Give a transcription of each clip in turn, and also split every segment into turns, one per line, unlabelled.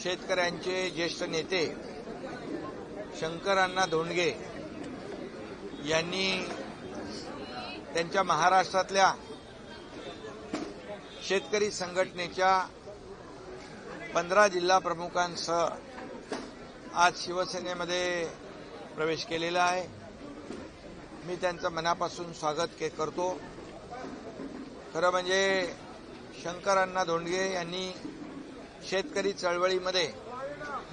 शेतकऱ्यांचे ज्येष्ठ नेते शंकरअण्णा धोंडगे यांनी त्यांच्या महाराष्ट्रातल्या शेतकरी संघटनेच्या 15 जिल्हा प्रमुखांसह आज शिवसेनेमध्ये प्रवेश केलेला आहे। मी त्यांचं मनापासून स्वागत करतो। खरं म्हणजे शंकरअण्णा धोंडगे यांनी शेतकरी चळवळीमध्ये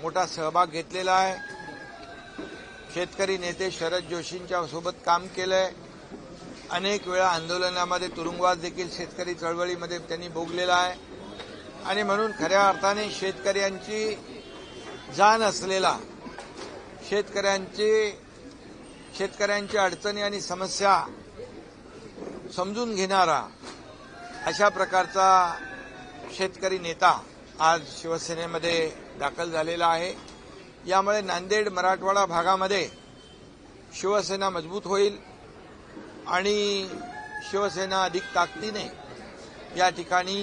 मोठा सहभाग घेतलेला आहे। शेतकरी नेते शरद जोशींच्या सोबत काम केलंय। अनेक वेळा आंदोलनामध्ये तुरुंगवास देखील शेतकरी चळवळीमध्ये त्यांनी भोगलेला आहे आणि म्हणून खऱ्या अर्थाने शेतकऱ्यांची जाण असलेला शेतकऱ्यांच्या अडचणी आणि समस्या समजून घेणारा अशा प्रकारचा शेतकरी नेता आज शिवसेनेमध्ये दाखल झालेला आहे। यामुळे नांदेड मराठवाडा भागामध्ये शिवसेना मजबूत होईल आणि शिवसेना अधिक ताकदीने या ठिकाणी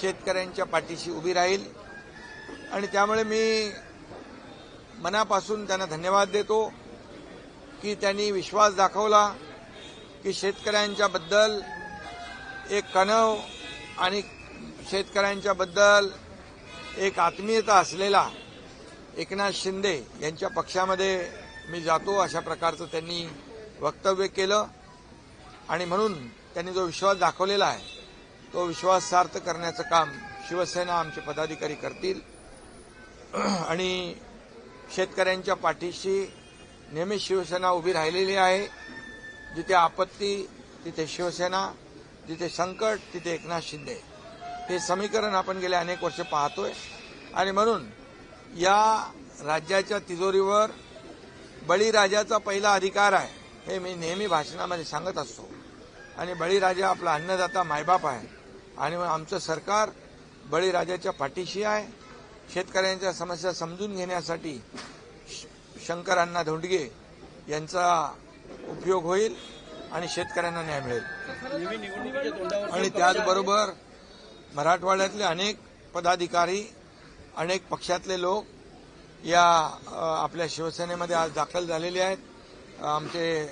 शेतकऱ्यांच्या पाठीशी उभी राहील आणि त्यामुळे मी मनापासून त्यांना धन्यवाद देतो की त्यांनी विश्वास दाखवला की शेतकऱ्यांच्या बद्दल एक कणव आणि शेतकऱ्यांच्या बद्दल एक आत्मीयता असलेला एकनाथ शिंदे यांच्या पक्षामध्ये मी जातो अशा प्रकारचं त्यांनी वक्तव्य केलं आणि म्हणून त्यांनी जो विश्वास दाखवलेला आहे तो विश्वास सार्थ करण्याचं काम शिवसेना आमचे पदाधिकारी करतील आणि शेतकऱ्यांच्या पाठीशी नेहमी शिवसेना उभी राहिलेली आहे। जिथे आपत्ती तिथे शिवसेना, जिथे संकट तिथे एकनाथ शिंदे, हे समीकरण आपण गेले अनेक वर्ष पाहतोय आणि म्हणून या राज्याच्या तिजोरीवर बळीराजाचा पहिला अधिकार आहे हे मी नेहमी भाषणामध्ये सांगत असतो आणि बळीराजा आपला अन्नदाता मायबाप आहे आणि आमचं सरकार बळीराजाच्या पाठीशी आहे। शेतकऱ्यांच्या समस्या समजून घेण्यासाठी शंकरअण्णा धोंडगे यांचा उपयोग होईल आणि शेतकऱ्यांना न्याय मिळेल आणि त्याचबरोबर मराठवाड्यातले अनेक पदाधिकारी, अनेक पक्षातले लोक या आपल्या शिवसेनेमध्ये आज दाखल झालेले आहेत। आमचे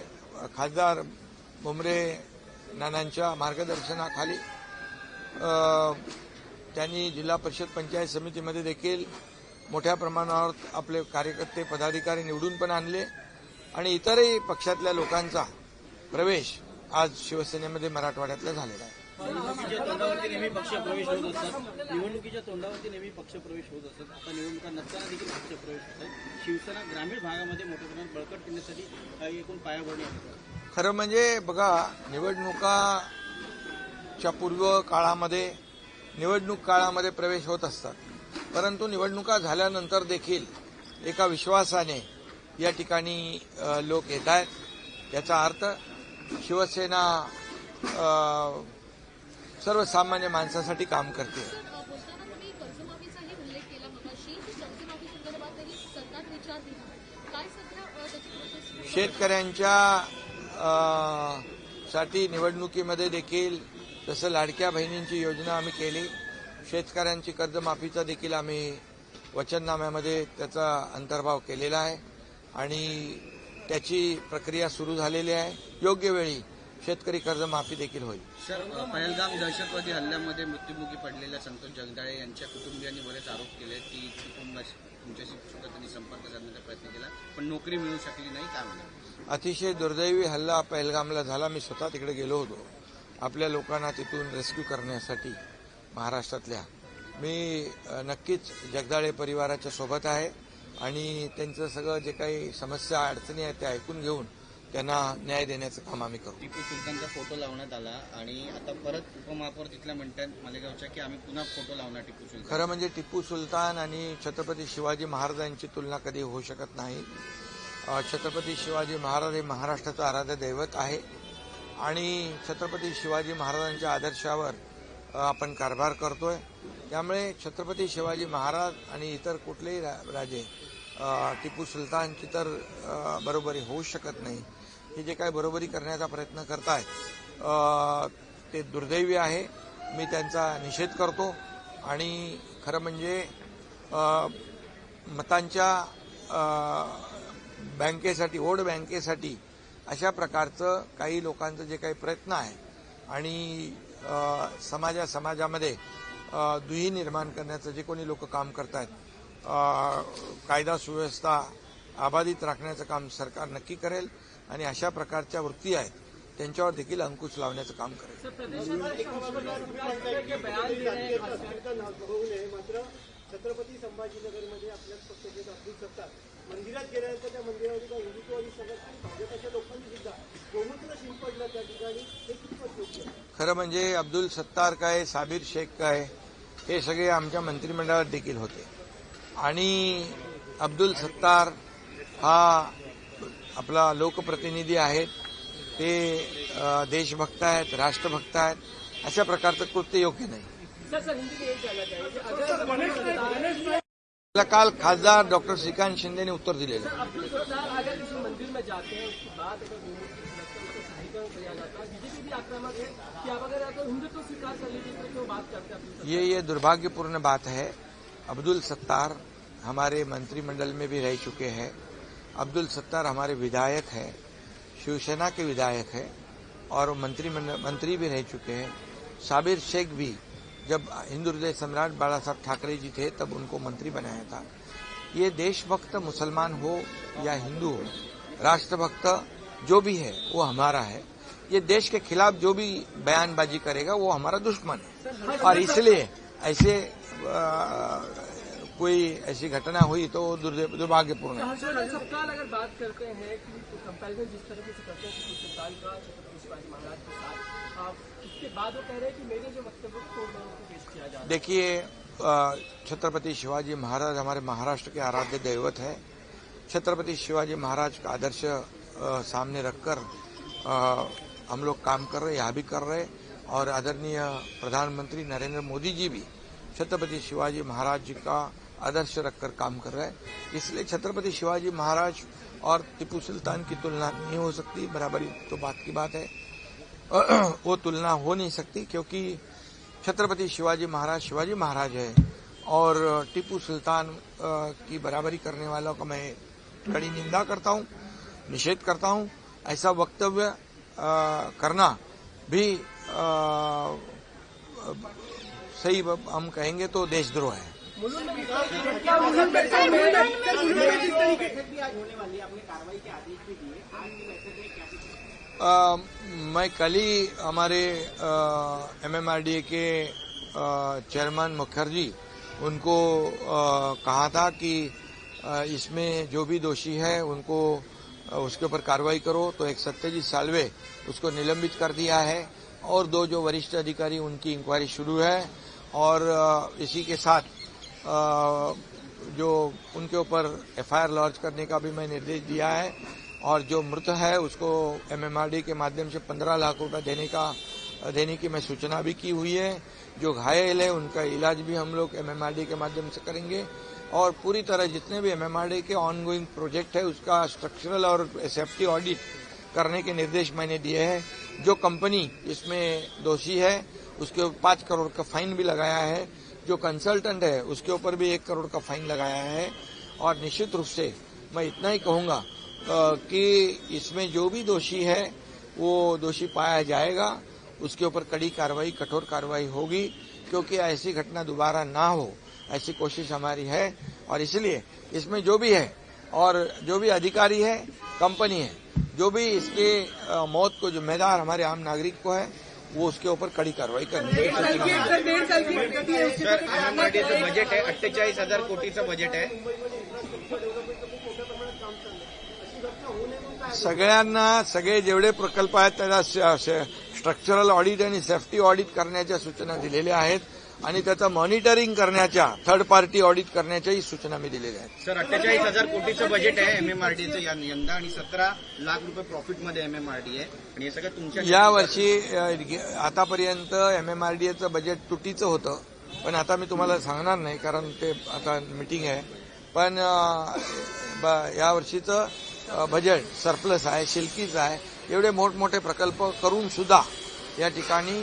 खासदार भुमरे नानांच्या मार्गदर्शनाखाली त्यांनी जिल्हा परिषद पंचायत समितीमध्ये देखील मोठ्या प्रमाणावर आपले कार्यकर्ते पदाधिकारी निवडून पण आणले आणि इतरही पक्षातल्या लोकांचा प्रवेश आज शिवसेनेमध्ये मराठवाड्यातला झालेला आहे।
निवडणुकीच्या तोंडावरती नेहमी पक्षप्रवेश होत असतात। आता निवडणुका नसताना देखील पक्षप्रवेश होतात। शिवसेना ग्रामीण भागामध्ये मोठ्या प्रमाणात बळकट करण्यासाठी काही एकूण पायाभरणी आहे।
खरं म्हणजे बघा, निवडणुकाच्या पूर्व काळामध्ये निवडणूक काळामध्ये प्रवेश होत असतात, परंतु निवडणुका झाल्यानंतर देखील एका विश्वासाने या ठिकाणी लोक येत आहेत। याचा अर्थ शिवसेना सर्वसामान्य माणसासाठी काम करते। शेतकऱ्यांच्या साठी निवडणुकीमध्ये देखील जसं लाडक्या बहिणींची योजना आम्ही केली, शेतकऱ्यांची कर्जमाफीचा देखील आम्ही वचननाम्यामध्ये त्याचा अंतर्भाव केलेला आहे आणि त्याची प्रक्रिया सुरू झालेली आहे। योग्य वेळी शेतकरी कर्जमाफी देखील होईल।
सर, पहलगाम दहशतवादी हल्ल्यामध्ये मृत्युमुखी पडलेल्या संतोष जगदाळे यांच्या कुटुंबियांनी बरेच आरोप केले की तुमच्याशी सुद्धा त्यांनी संपर्क साधण्याचा प्रयत्न केला पण नोकरी मिळू शकली नाही, काय म्हणा?
अतिशय दुर्दैवी हल्ला पहलगामला झाला। मी स्वतः तिकडे गेलो होतो आपल्या लोकांना तिथून रेस्क्यू करण्यासाठी महाराष्ट्रातल्या। मी नक्कीच जगदाळे परिवाराच्या सोबत आहे आणि त्यांचं सगळं जे काही समस्या अडचणी आहेत त्या ऐकून घेऊन त्यांना न्याय देण्याचं काम आम्ही करू।
टिपू सुलतानचा फोटो लावण्यात आला आणि आता परत उपमहापौर तिथल्या म्हणतात मालेगावच्या की आम्ही पुन्हा फोटो लावणार टिपू सुलतान।
खरं म्हणजे टिपू सुलतान आणि छत्रपती शिवाजी महाराजांची तुलना कधी होऊ शकत नाही। छत्रपती शिवाजी महाराज हे महाराष्ट्राचं आराध्य दैवत आहे आणि छत्रपती शिवाजी महाराजांच्या आदर्शावर आपण कारभार करतोय। त्यामुळे छत्रपती शिवाजी महाराज आणि इतर कुठलेही राजे टिपू सुलतानची तर बरोबरी होऊ शकत नाही। हे जे काही बरोबरी करण्याचा प्रयत्न करतायत ते दुर्दैवी आहे। मी त्यांचा निषेध करतो आणि खरं म्हणजे मतांच्या बँकेसाठी, वोट बँकेसाठी अशा प्रकारचं काही लोकांचं जे काही प्रयत्न आहे आणि समाजामध्ये दुही निर्माण करण्याचं जे कोणी लोक काम करत आहेत, कायदा सुव्यवस्था अबाधित राखण्याचं काम सरकार नक्की करेल आणि अशा प्रकारच्या वृत्ती आहेत त्यांच्यावर देखील अंकुश लावण्याचं काम करेल.
मात्र छत्रपती संभाजीनगरमध्ये आपल्याच पक्षाचे अब्दुल सत्तार मंदिरात गेल्यानंतर त्या मंदिरावर हिंदुत्ववादी संघटना भाजपच्या लोकांनी सुद्धा गोमूत्र शिंपडलं त्या ठिकाणी, हे कितपत योग्य आहे?
खरं म्हणजे अब्दुल सत्तार काय, साबिर शेख काय, हे सगळे आमच्या मंत्रिमंडळात देखील होते आणि अब्दुल सत्तार हा आपला लोकप्रतिनिधी आहेत, ते देशभक्त आहेत, राष्ट्रभक्त आहेत. अशा प्रकारचं कृत्य योग्य नाही. मला काल खासदार डॉक्टर श्रीकांत शिंदेने उत्तर दिलेलं आहे.
मंदिर में जाते हैं उसके बाद अगर किया जाता है, बीजेपी भी आक्रामक है कि आप अगर हिंदुत्व स्वीकार कर लीजिए तो क्यों बात करते हैं?
ये दुर्भाग्यपूर्ण बात है. अब्दुल सत्तार हमारे मंत्रिमंडल में भी रह चुके हैं. अब्दुल सत्तार हमारे विधायक हैं, शिवसेना के विधायक हैं और मंत्री भी रह चुके हैं. साबिर शेख भी जब हिंदू हृदय सम्राट बाला साहब ठाकरे जी थे तब उनको मंत्री बनाया था. ये देशभक्त मुसलमान हो या हिंदू हो, राष्ट्रभक्त जो भी है वो हमारा है. ये देश के खिलाफ जो भी बयानबाजी करेगा वो हमारा दुश्मन है और इसलिए ऐसे कोई ऐसी घटना हुई तो दुर्भाग्यपूर्ण है.
सवाल अगर बात करते हैं कि कंपैरिजन जिस तरह से करते हैं टीपू सुल्तान का छत्रपति शिवाजी महाराज के साथ, उसके बाद वो कह रहे हैं कि मेरे जो वक्तव्य को पेश किया जा रहा है.
देखिए, छत्रपति शिवाजी महाराज हमारे महाराष्ट्र के आराध्य दैवत है. छत्रपति शिवाजी महाराज का आदर्श सामने रखकर हम लोग काम कर रहे, यहाँ भी कर रहे और आदरणीय प्रधानमंत्री नरेंद्र मोदी जी भी छत्रपति शिवाजी महाराज जी का आदर्श रखकर काम कर रहे हैं. इसलिए छत्रपति शिवाजी महाराज और टीपू सुल्तान की तुलना नहीं हो सकती. बराबरी तो बात की बात है, वो तुलना हो नहीं सकती क्योंकि छत्रपति शिवाजी महाराज है और टीपू सुल्तान की बराबरी करने वालों का मैं कड़ी निंदा करता हूं, निषेध करता हूं. ऐसा वक्तव्य करना भी सही हम कहेंगे तो देशद्रोह है. मैं कल ही हमारे MMRDA के चेयरमैन मुखर्जी उनको कहा था कि इसमें जो भी दोषी है उनको उसके ऊपर कार्रवाई करो. तो एक सत्यजीत साल्वे उसको निलंबित कर दिया है और 2 जो वरिष्ठ अधिकारी उनकी इंक्वायरी शुरू है और इसी के साथ जो उनके ऊपर FIR लॉन्च करने का भी मैं निर्देश दिया है और जो मृत है उसको MMRD के माध्यम से 15 लाख रुपए देने की मैं सूचना भी की हुई है. जो घायल है उनका इलाज भी हम लोग MMRD के माध्यम से करेंगे और पूरी तरह जितने भी MMRD के ऑनगोइंग प्रोजेक्ट है उसका स्ट्रक्चरल और सेफ्टी ऑडिट करने के निर्देश मैंने दिए हैं. जो कंपनी इसमें दोषी है उसके 5 करोड़ का फाइन भी लगाया है. जो कंसल्टेंट है उसके ऊपर भी 1 करोड़ का फाइन लगाया है. और निश्चित रूप से मैं इतना ही कहूंगा कि इसमें जो भी दोषी है वो दोषी पाया जाएगा, उसके ऊपर कड़ी कार्रवाई, कठोर कार्रवाई होगी क्योंकि ऐसी घटना दोबारा ना हो ऐसी कोशिश हमारी है. और इसलिए इसमें जो भी है और जो भी अधिकारी है, कंपनी है, जो भी इसके मौत को जिम्मेदार हमारे आम नागरिक को है वो उसके ऊपर कड़ी कार्रवाई करनी है.
सर, MMRDचं बजेट आहे 48,000 कोटीचं बजेट आहे.
सगळे जेवढे प्रकल्प आहेत त्याला स्ट्रक्चरल ऑडिट आणि सेफ्टी ऑडिट करण्याच्या सूचना दिलेल्या आहेत आणि त्याचं मॉनिटरिंग करण्याच्या, थर्ड पार्टी ऑडिट करण्याच्याही सूचना मी दिलेल्या आहेत.
सर, 48,000 कोटीचं बजेट आहे MMRDचं यंदा आणि 17 लाख रुपये प्रॉफिटमध्ये MMRD आहे आणि हे सगळं तुमच्या
यावर्षी आतापर्यंत MMRDचं बजेट तुटीचं होतं, पण आता मी तुम्हाला सांगणार नाही कारण ते आता मीटिंग आहे. पण यावर्षीचं बजेट सरप्लस आहे, शिल्कीच आहे. एवढे मोठमोठे प्रकल्प करून सुद्धा या ठिकाणी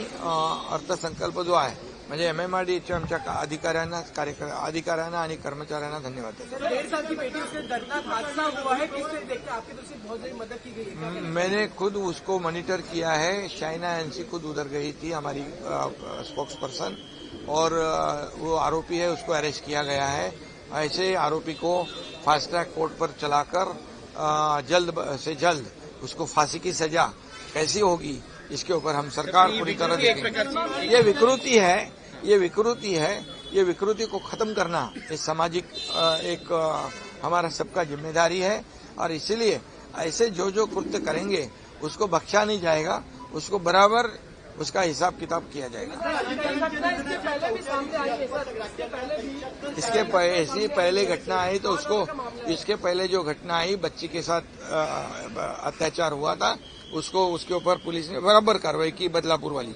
अर्थसंकल्प जो आहे म्हणजे MMRDAच्या आमच्या अधिकाऱ्यांना आणि कर्मचाऱ्यांना धन्यवाद देतो.
1.5 साल की बेटी उसके दर्दनाक हादसा हुआ है, किस तरह देखते हैं? आपकी तरफ से बहुत बड़ी मदद की गई है।
मैंने खुद उसको मॉनिटर किया है। शाइना एनसी खुद उधर गई थी, हमारी स्पोक्स पर्सन, और वो आरोपी है, उसको अरेस्ट किया गया है। ऐसे आरोपी को फास्ट ट्रैक कोर्ट पर चलाकर जल्द से जल्द उसको फांसी की सजा कैसी होगी इसके ऊपर हम सरकार पूरी तरह देखेंगे। ये विकृति है, ये विकृति को खत्म करना ये सामाजिक एक हमारा सबका जिम्मेदारी है, और इसीलिए ऐसे जो कृत्य करेंगे उसको बख्शा नहीं जाएगा, उसको बराबर उसका हिसाब किताब किया जाएगा। ऐसी पहले घटना आई तो उसको, इसके पहले जो घटना आई बच्ची के साथ अत्याचार हुआ था, उसको उसके ऊपर पुलिस ने बराबर कार्रवाई की, बदलापुर वाली।